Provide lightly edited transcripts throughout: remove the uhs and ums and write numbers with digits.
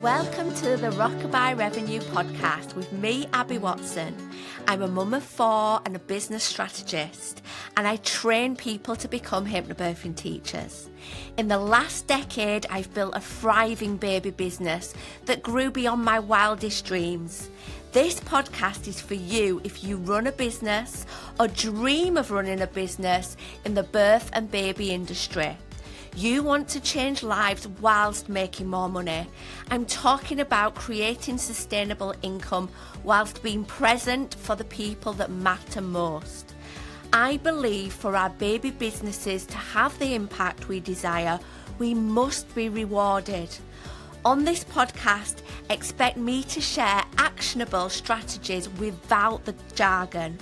Welcome to the Rockabye Revenue Podcast with me, Abby Watson. I'm a mum of 4 and a business strategist, and I train people to become hypnobirthing teachers. In the last decade, I've built a thriving baby business that grew beyond my wildest dreams. This podcast is for you if you run a business or dream of running a business in the birth and baby industry. You want to change lives whilst making more money. I'm talking about creating sustainable income whilst being present for the people that matter most. I believe for our baby businesses to have the impact we desire, we must be rewarded. On this podcast, expect me to share actionable strategies without the jargon.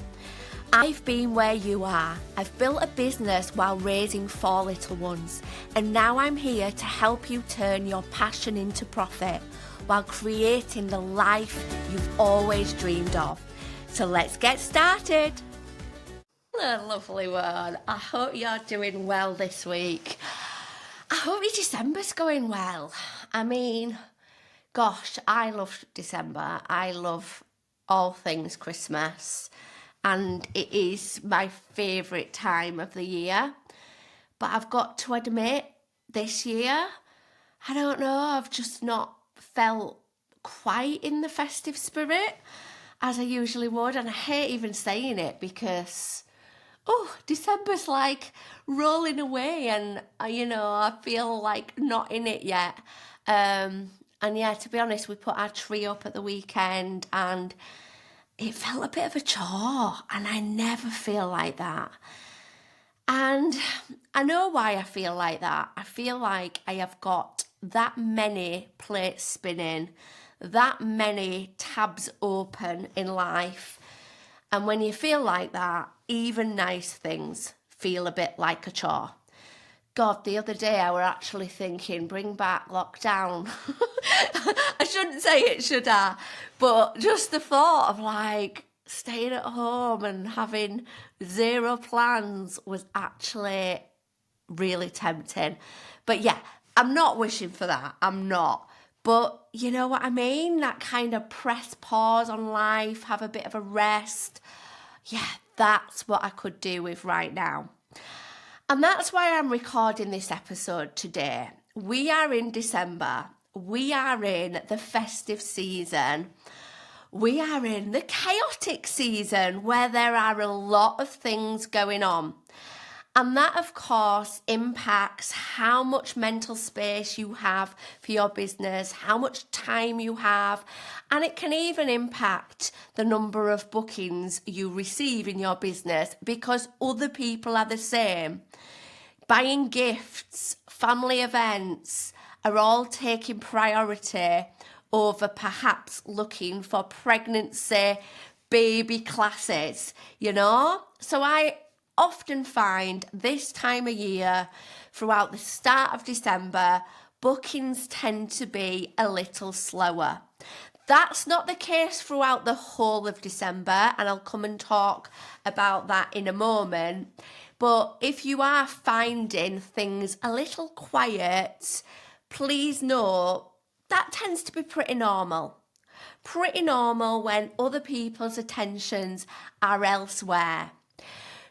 I've been where you are. I've built a business while raising 4 little ones, and now I'm here to help you turn your passion into profit while creating the life you've always dreamed of. So let's get started. Hello, lovely one. I hope you're doing well this week. I hope your December's going well. I mean, gosh, I love December. I love all things Christmas. And it is my favourite time of the year. But I've got to admit, this year, I don't know, I've just not felt quite in the festive spirit as I usually would. And I hate even saying it because, December's like rolling away and, I feel like not in it yet. And yeah, to be honest, we put our tree up at the weekend and it felt a bit of a chore, and I never feel like that. And I know why I feel like that. I feel like I have got that many plates spinning, that many tabs open in life. And when you feel like that, even nice things feel a bit like a chore. God, the other day I were actually thinking, bring back lockdown. I shouldn't say it, should I? But just the thought of like staying at home and having 0 plans was actually really tempting. But yeah, I'm not wishing for that. I'm not. But you know what I mean? That kind of press pause on life, have a bit of a rest. Yeah, that's what I could do with right now. And that's why I'm recording this episode today. We are in December. We are in the festive season. We are in the chaotic season where there are a lot of things going on. And that, of course, impacts how much mental space you have for your business, how much time you have, and it can even impact the number of bookings you receive in your business because other people are the same. Buying gifts, family events are all taking priority over perhaps looking for pregnancy, baby classes, So I often find this time of year, throughout the start of December, bookings tend to be a little slower. That's not the case throughout the whole of December, and I'll come and talk about that in a moment. But if you are finding things a little quiet, please know that tends to be pretty normal. Pretty normal when other people's attentions are elsewhere.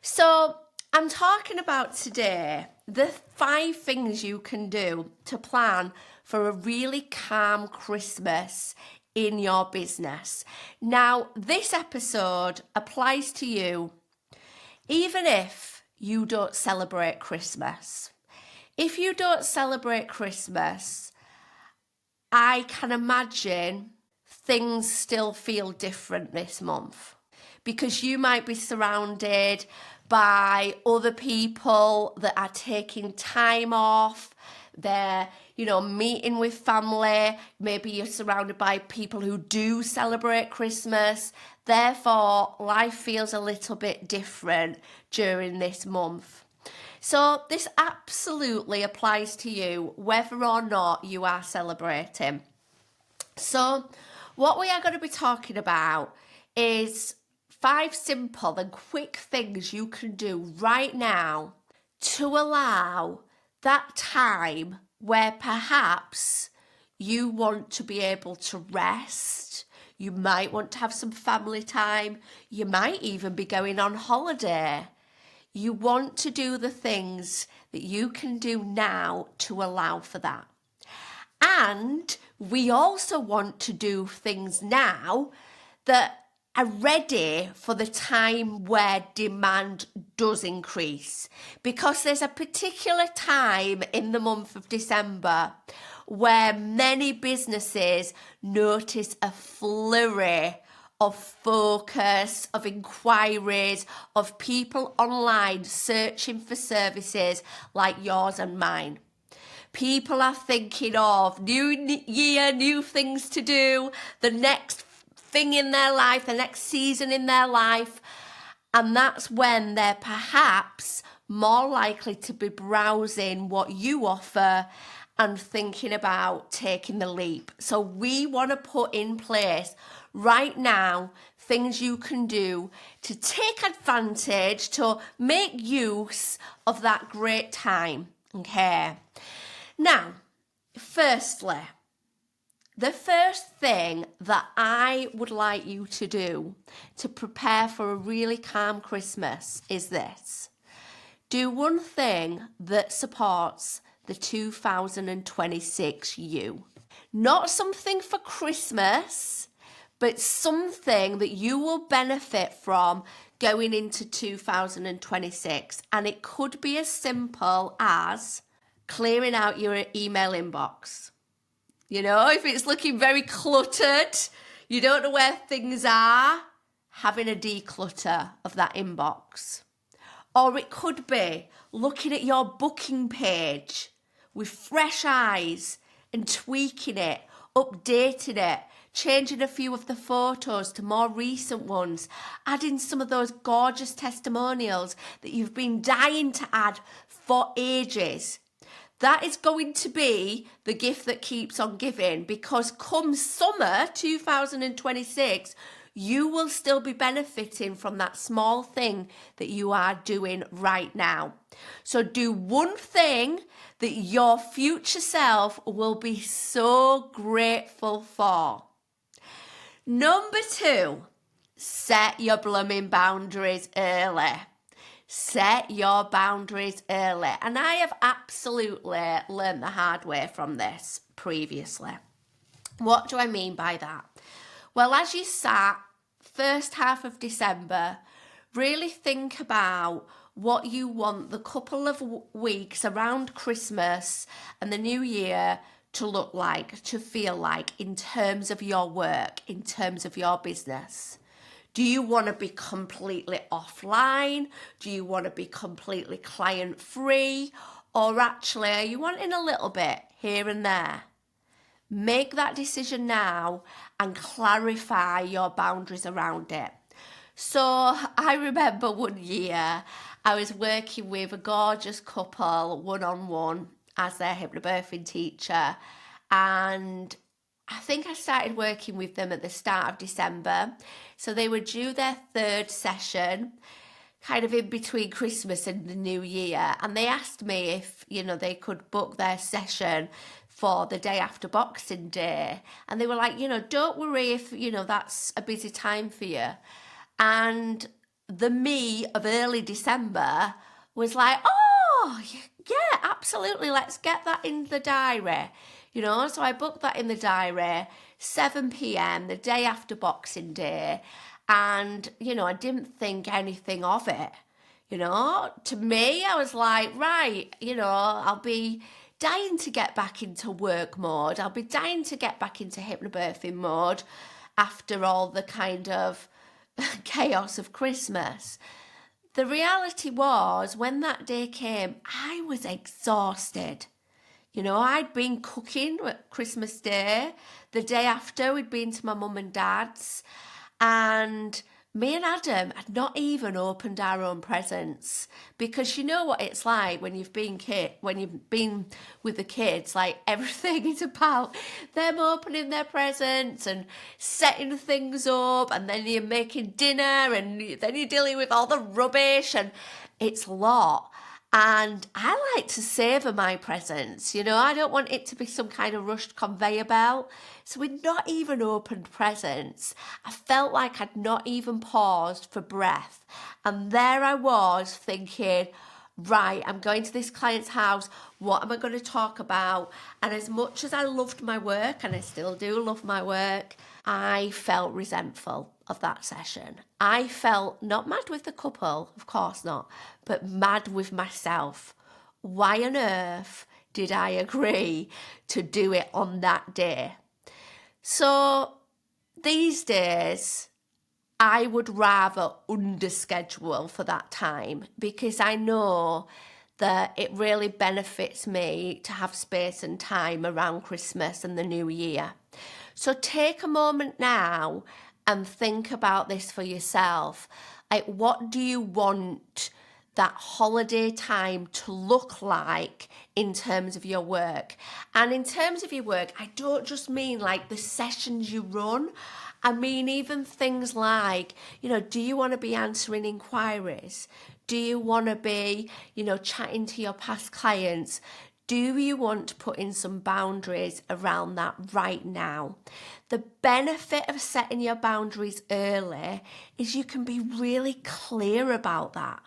So I'm talking about today the 5 things you can do to plan for a really calm Christmas in your business. Now, this episode applies to you even if you don't celebrate Christmas. If you don't celebrate Christmas, I can imagine things still feel different this month because you might be surrounded by other people that are taking time off. They're, meeting with family. Maybe you're surrounded by people who do celebrate Christmas. Therefore, life feels a little bit different during this month. So this absolutely applies to you, whether or not you are celebrating. So what we are going to be talking about is 5 simple and quick things you can do right now to allow that time where perhaps You want to be able to rest. You might want to have some family time. You might even be going on holiday. You want to do the things that you can do now to allow for that. And we also want to do things now that are ready for the time where demand does increase. Because there's a particular time in the month of December where many businesses notice a flurry of focus, of inquiries, of people online searching for services like yours and mine. People are thinking of new year, new things to do, the next thing in their life, the next season in their life. And that's when they're perhaps more likely to be browsing what you offer and thinking about taking the leap. So we want to put in place right now things you can do to take advantage, to make use of that great time. Okay. Now, firstly, the first thing that I would like you to do to prepare for a really calm Christmas is this. Do one thing that supports the 2026 you. Not something for Christmas, but something that you will benefit from going into 2026. And it could be as simple as clearing out your email inbox. You know, if it's looking very cluttered, you don't know where things are, having a declutter of that inbox. Or it could be looking at your booking page with fresh eyes and tweaking it, updating it, changing a few of the photos to more recent ones, adding some of those gorgeous testimonials that you've been dying to add for ages. That is going to be the gift that keeps on giving, because come summer 2026, you will still be benefiting from that small thing that you are doing right now. So do one thing that your future self will be so grateful for. Number 2, set your blooming boundaries early. Set your boundaries early. And I have absolutely learned the hard way from this previously. What do I mean by that? Well, as you sat first half of December, really think about what you want the couple of weeks around Christmas and the New Year to look like, to feel like, in terms of your work, in terms of your business. Do you want to be completely offline? Do you want to be completely client-free? Or actually, are you wanting a little bit here and there? Make that decision now and clarify your boundaries around it. So I remember one year I was working with a gorgeous couple one-on-one as their hypnobirthing teacher, and I think I started working with them at the start of December. So they were due their 3rd session, kind of in between Christmas and the New Year. And they asked me if, they could book their session for the day after Boxing Day. And they were like, don't worry if, that's a busy time for you. And the me of early December was like, oh, yeah, absolutely. Let's get that in the diary. So I booked that in the diary, 7 p.m, the day after Boxing Day. And, I didn't think anything of it. To me, I was like, right, I'll be dying to get back into work mode. I'll be dying to get back into hypnobirthing mode after all the kind of chaos of Christmas. The reality was, when that day came, I was exhausted. I'd been cooking at Christmas Day. The day after, we'd been to my mum and dad's. And me and Adam had not even opened our own presents, because you know what it's like when you've been with the kids. Like, everything is about them opening their presents and setting things up, and then you're making dinner, and then you're dealing with all the rubbish, and it's a lot. And I like to savour my presents, I don't want it to be some kind of rushed conveyor belt. So we'd not even opened presents. I felt like I'd not even paused for breath. And there I was thinking, right, I'm going to this client's house. What am I going to talk about? And as much as I loved my work, and I still do love my work, I felt resentful of that session. I felt not mad with the couple, of course not, but mad with myself. Why on earth did I agree to do it on that day? So these days, I would rather underschedule for that time because I know that it really benefits me to have space and time around Christmas and the New Year. So take a moment now and think about this for yourself. Like, what do you want that holiday time to look like in terms of your work? And in terms of your work, I don't just mean like the sessions you run. I mean, even things like, do you want to be answering inquiries? Do you want to be, chatting to your past clients? Do you want to put in some boundaries around that right now? The benefit of setting your boundaries early is you can be really clear about that,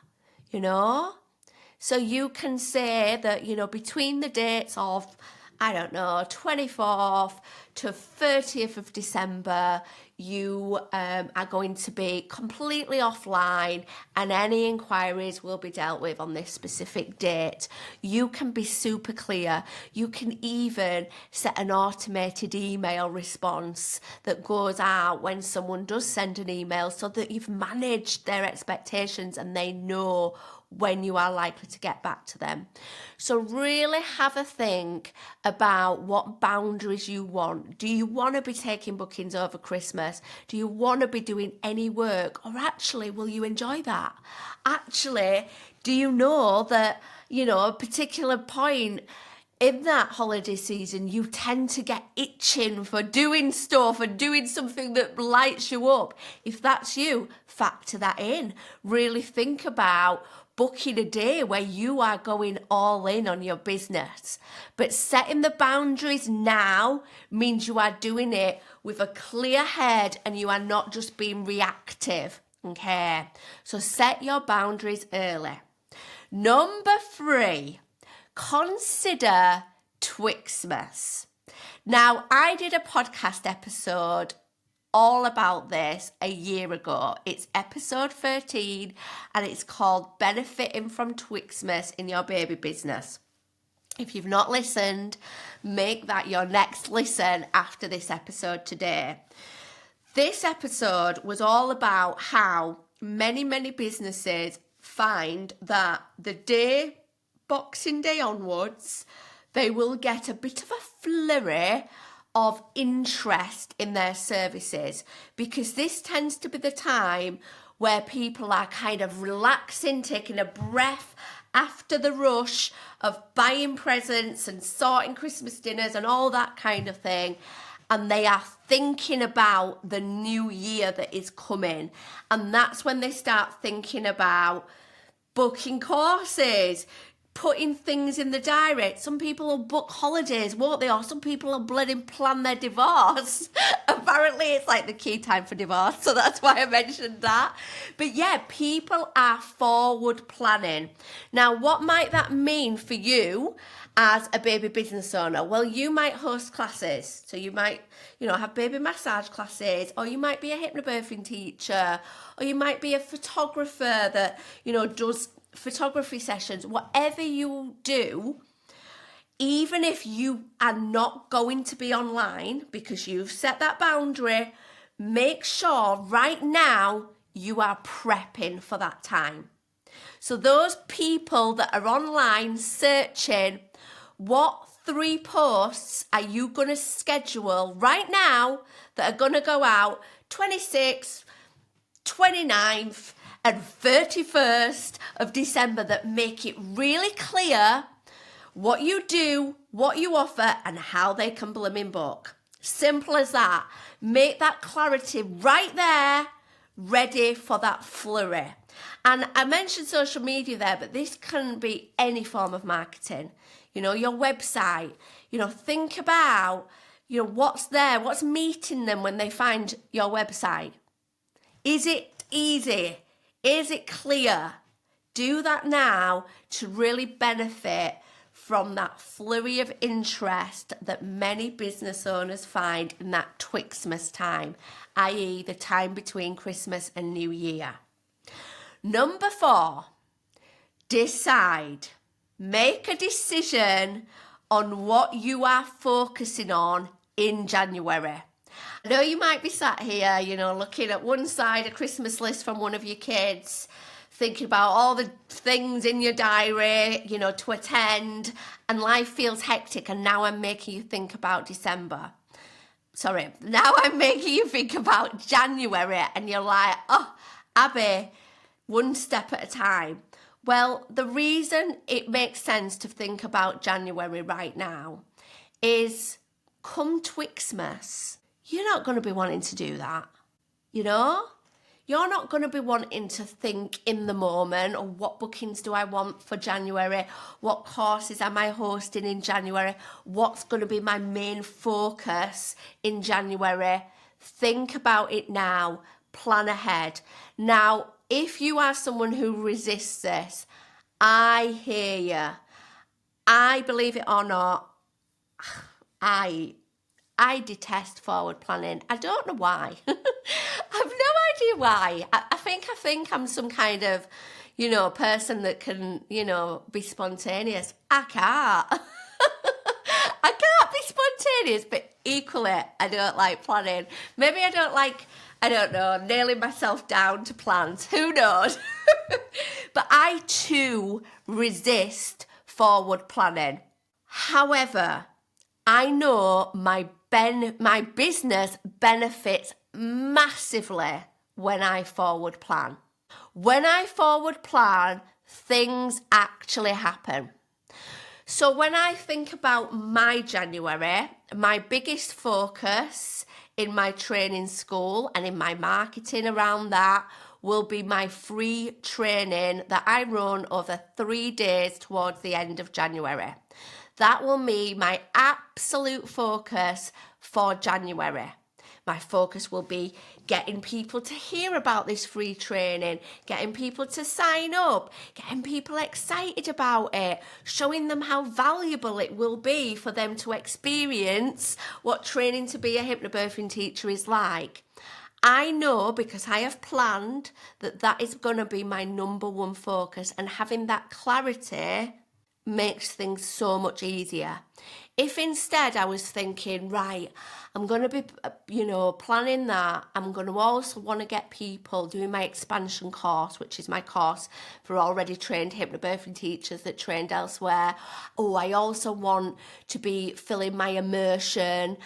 So you can say that, between the dates of, 24th to 30th of December, you are going to be completely offline and any inquiries will be dealt with on this specific date. You can be super clear. You can even set an automated email response that goes out when someone does send an email so that you've managed their expectations and they know when you are likely to get back to them. So really have a think about what boundaries you want. Do you want to be taking bookings over Christmas? Do you want to be doing any work? Or actually, will you enjoy that? Actually, do you know that, a particular point in that holiday season, you tend to get itching for doing stuff and doing something that lights you up? If that's you, factor that in. Really think about booking a day where you are going all in on your business. But setting the boundaries now means you are doing it with a clear head and you are not just being reactive. Okay, so set your boundaries early. Number 3, consider Twixmas. Now, I did a podcast episode all about this a year ago. It's episode 13 and it's called Benefiting from Twixmas in Your Baby Business. If you've not listened, make that your next listen after this episode today. This episode was all about how many businesses find that the day Boxing Day onwards, they will get a bit of a flurry of interest in their services because this tends to be the time where people are kind of relaxing, taking a breath after the rush of buying presents and sorting Christmas dinners and all that kind of thing. And they are thinking about the new year that is coming. And that's when they start thinking about booking courses, putting things in the diary. Some people will book holidays, won't they? Or some people will bloody plan their divorce. Apparently it's like the key time for divorce, so that's why I mentioned that. But yeah, people are forward planning. Now, what might that mean for you as a baby business owner? Well, you might host classes. So you might, have baby massage classes, or you might be a hypnobirthing teacher, or you might be a photographer that, does photography sessions. Whatever you do, even if you are not going to be online because you've set that boundary, make sure right now you are prepping for that time. So those people that are online searching, what 3 posts are you going to schedule right now that are going to go out 26th, 29th, and 31st of December that make it really clear what you do, what you offer, and how they can blooming book. Simple as that. Make that clarity right there, ready for that flurry. And I mentioned social media there, but this can be any form of marketing. Your website, think about, what's there, what's meeting them when they find your website. Is it easy? Is it clear? Do that now to really benefit from that flurry of interest that many business owners find in that Twixmas time, i.e. the time between Christmas and New Year. Number 4, decide. Make a decision on what you are focusing on in January. I know you might be sat here, looking at one side, a Christmas list from one of your kids, thinking about all the things in your diary, to attend, and life feels hectic, and now I'm making you think about December. Now I'm making you think about January, and you're like, oh, Abby, one step at a time. Well, the reason it makes sense to think about January right now is come Twixmas, you're not going to be wanting to do that. You're not going to be wanting to think in the moment, or what bookings do I want for January? What courses am I hosting in January? What's going to be my main focus in January? Think about it now. Plan ahead. Now, if you are someone who resists this, I hear you. I, believe it or not, I detest forward planning. I don't know why. I have no idea why. I think I'm some kind of, person that can, be spontaneous. I can't. I can't be spontaneous, but equally, I don't like planning. Maybe I don't like, nailing myself down to plans. Who knows? But I too resist forward planning. However, I know my business benefits massively when I forward plan. When I forward plan, things actually happen. So when I think about my January, my biggest focus in my training school and in my marketing around that will be my free training that I run over 3 days towards the end of January. That will be my absolute focus for January. My focus will be getting people to hear about this free training, getting people to sign up, getting people excited about it, showing them how valuable it will be for them to experience what training to be a hypnobirthing teacher is like. I know, because I have planned, that is going to be my number one focus, and having that clarity makes things so much easier. If instead I was thinking, right, I'm going to be, planning that, I'm going to also want to get people doing my expansion course, which is my course for already trained hypnobirthing teachers that trained elsewhere. Oh, I also want to be filling my immersion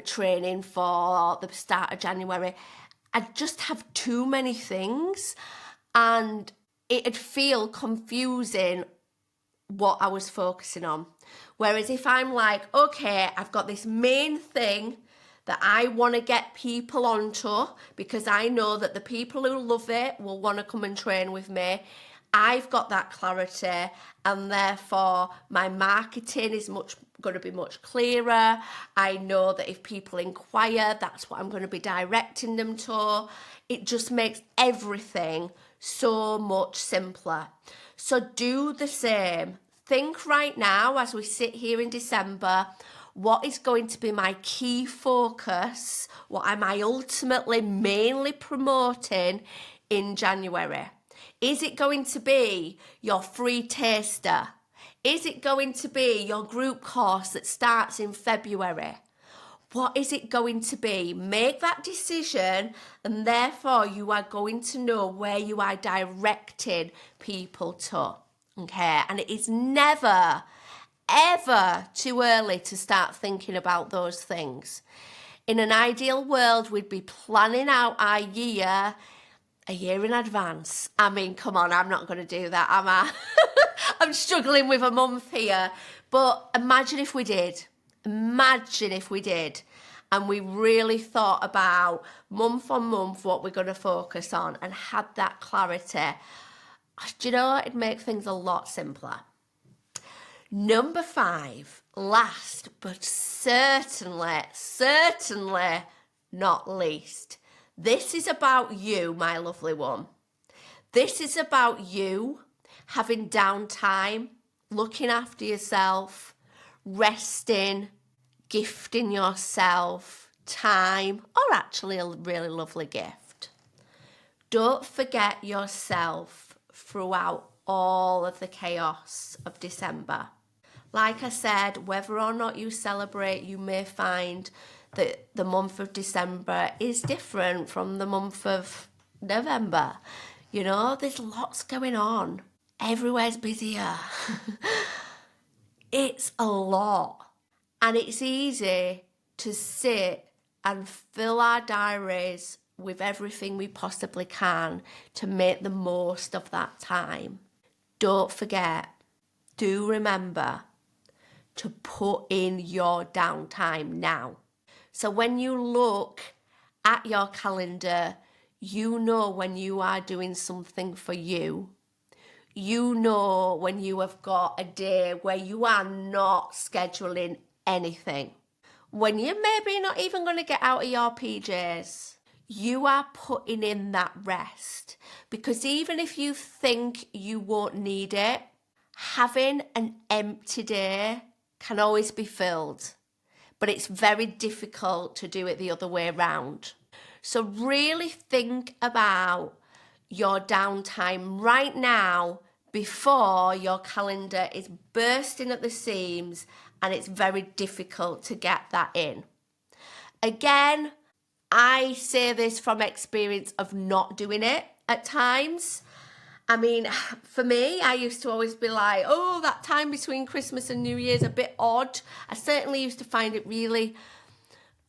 training for the start of January. I just have too many things, and it'd feel confusing what I was focusing on. Whereas if I'm like, okay, I've got this main thing that I want to get people onto, because I know that the people who love it will want to come and train with me. I've got that clarity, and therefore my marketing is going to be much clearer. I know that if people inquire, that's what I'm going to be directing them to. It just makes everything so much simpler. So do the same. Think right now, as we sit here in December, what is going to be my key focus? What am I ultimately mainly promoting in January? Is it going to be your free taster? Is it going to be your group course that starts in February? What is it going to be? Make that decision, and therefore you are going to know where you are directing people to. Okay, and it is never, ever too early to start thinking about those things. In an ideal world, we'd be planning out our year a year in advance. I mean, come on, I'm not going to do that, am I? I'm struggling with a month here. But imagine if we did. Imagine if we did. and we really thought about month on month what we're going to focus on and had that clarity, do you know, it'd make things a lot simpler. Number 5, last but certainly not least, this is about you, my lovely one. This is about you having downtime, looking after yourself, resting, gifting yourself time, or actually a really lovely gift. Don't forget yourself throughout all of the chaos of December. Like I said, whether or not you celebrate, you may find that the month of December is different from the month of November. You know, there's lots going on. Everywhere's busier. It's a lot. And it's easy to sit and fill our diaries with everything we possibly can to make the most of that time. Don't forget, do remember to put in your downtime now. So when you look at your calendar, you know when you are doing something for you. You know when you have got a day where you are not scheduling anything. When you're maybe not even going to get out of your PJs, you are putting in that rest. Because even if you think you won't need it, having an empty day can always be filled. But it's very difficult to do it the other way around. So really think about your downtime right now before your calendar is bursting at the seams and it's very difficult to get that in. Again, I say this from experience of not doing it at times. I mean, for me, I used to always be like, oh, that time between Christmas and New Year's a bit odd. I certainly used to find it really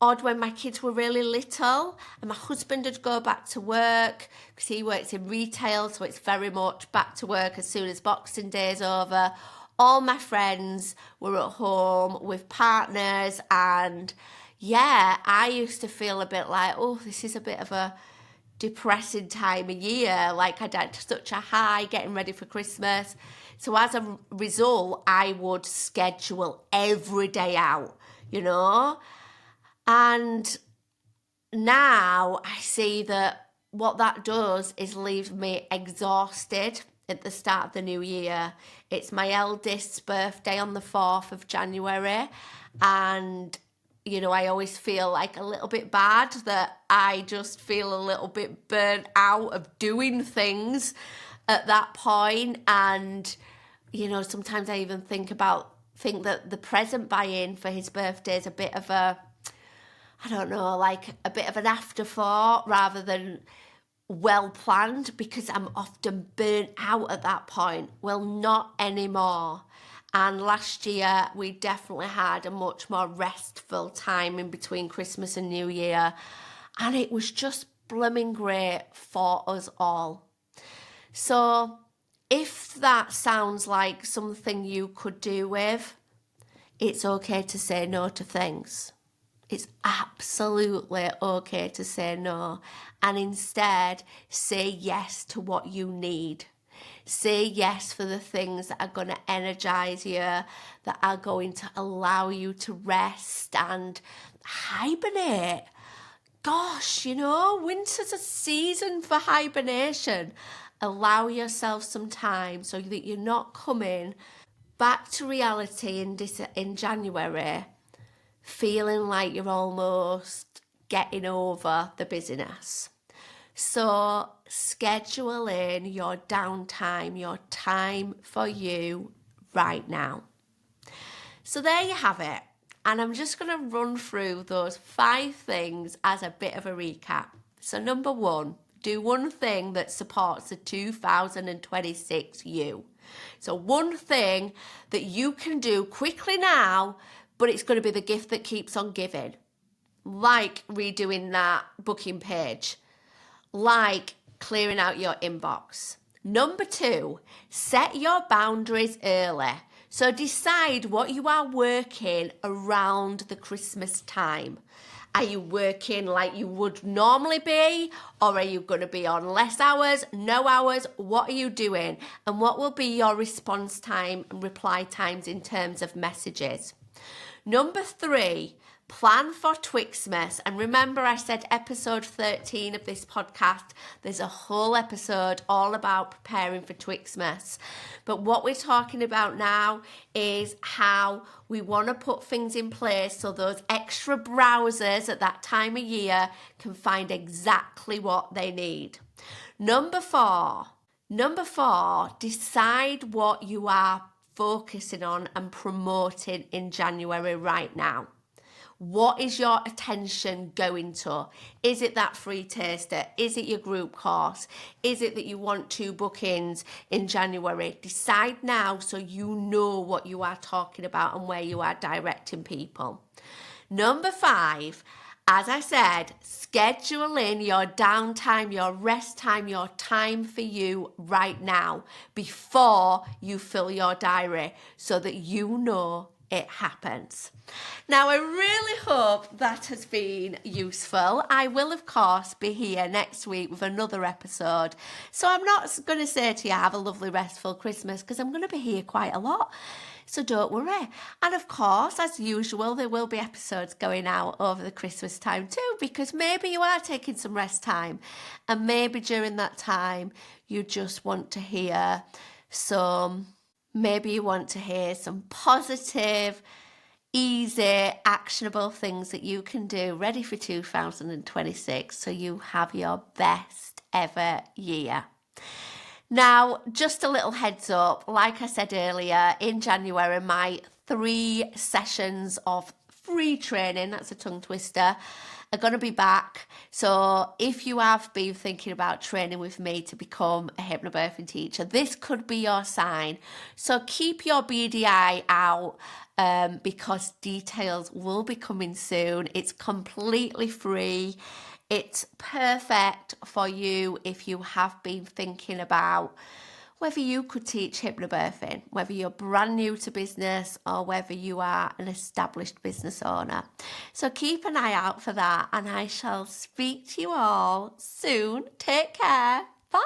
odd when my kids were really little and my husband would go back to work because he works in retail, so it's very much back to work as soon as Boxing Day's over. All my friends were at home with partners, and yeah, I used to feel a bit like, oh, this is a bit of a depressing time of year. Like I'd had such a high getting ready for Christmas. So as a result, I would schedule every day out, you know. And now I see that what that does is leave me exhausted at the start of the new year. It's my eldest's birthday on the 4th of January. And, you know, I always feel like a little bit bad that I just feel a little bit burnt out of doing things at that point. And, you know, sometimes I even think that the present buy-in for his birthday is a bit of a, I don't know, like a bit of an afterthought rather than well planned, because I'm often burnt out at that point. Well, not anymore. And last year we definitely had a much more restful time in between Christmas and New Year, and it was just blooming great for us all. So if that sounds like something you could do with, it's okay to say no to things. It's absolutely okay to say no, and instead say yes to what you need. Say yes for the things that are going to energize you, that are going to allow you to rest and hibernate. Gosh, you know, winter's a season for hibernation. Allow yourself some time so that you're not coming back to reality in January feeling like you're almost getting over the busyness. So schedule in your downtime, your time for you right now. So there you have it. And I'm just going to run through those 5 things as a bit of a recap. So number 1, do one thing that supports the 2026 you. So one thing that you can do quickly now, but it's going to be the gift that keeps on giving. Like redoing that booking page. Like clearing out your inbox. Number 2, set your boundaries early. So decide what you are working around the Christmas time. Are you working like you would normally be? Or are you going to be on less hours, no hours? What are you doing? And what will be your response time and reply times in terms of messages? Number 3, plan for Twixmas. And remember, I said episode 13 of this podcast, there's a whole episode all about preparing for Twixmas. But what we're talking about now is how we want to put things in place so those extra browsers at that time of year can find exactly what they need. Number four, decide what you are focusing on and promoting in January right now. What is your attention going to? Is it that free taster? Is it your group course? Is it that you want 2 bookings in January? Decide now so you know what you are talking about and where you are directing people. Number 5, as I said, schedule in your downtime, your rest time, your time for you right now before you fill your diary so that you know it happens. Now, I really hope that has been useful. I will, of course, be here next week with another episode. So I'm not going to say to you, have a lovely, restful Christmas, because I'm going to be here quite a lot. So don't worry. And of course, as usual, there will be episodes going out over the Christmas time too, because maybe you are taking some rest time. And maybe during that time, you just want to hear some positive, easy, actionable things that you can do ready for 2026 so you have your best ever year. Now, just a little heads up, like I said earlier, in January, my 3 sessions of free training, that's a tongue twister, are going to be back. So if you have been thinking about training with me to become a hypnobirthing teacher, this could be your sign. So keep your beady eye out because details will be coming soon. It's completely free. It's perfect for you if you have been thinking about whether you could teach hypnobirthing, whether you're brand new to business or whether you are an established business owner. So keep an eye out for that, and I shall speak to you all soon. Take care. Bye.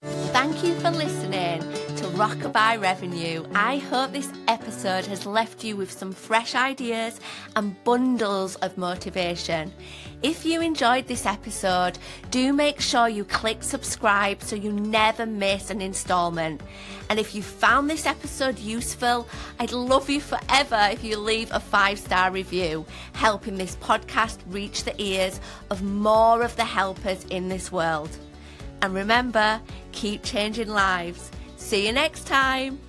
Thank you for listening to Rockabye Revenue. I hope this episode has left you with some fresh ideas and bundles of motivation. If you enjoyed this episode, do make sure you click subscribe so you never miss an installment. And if you found this episode useful, I'd love you forever if you leave a 5-star review, helping this podcast reach the ears of more of the helpers in this world. And remember, keep changing lives. See you next time.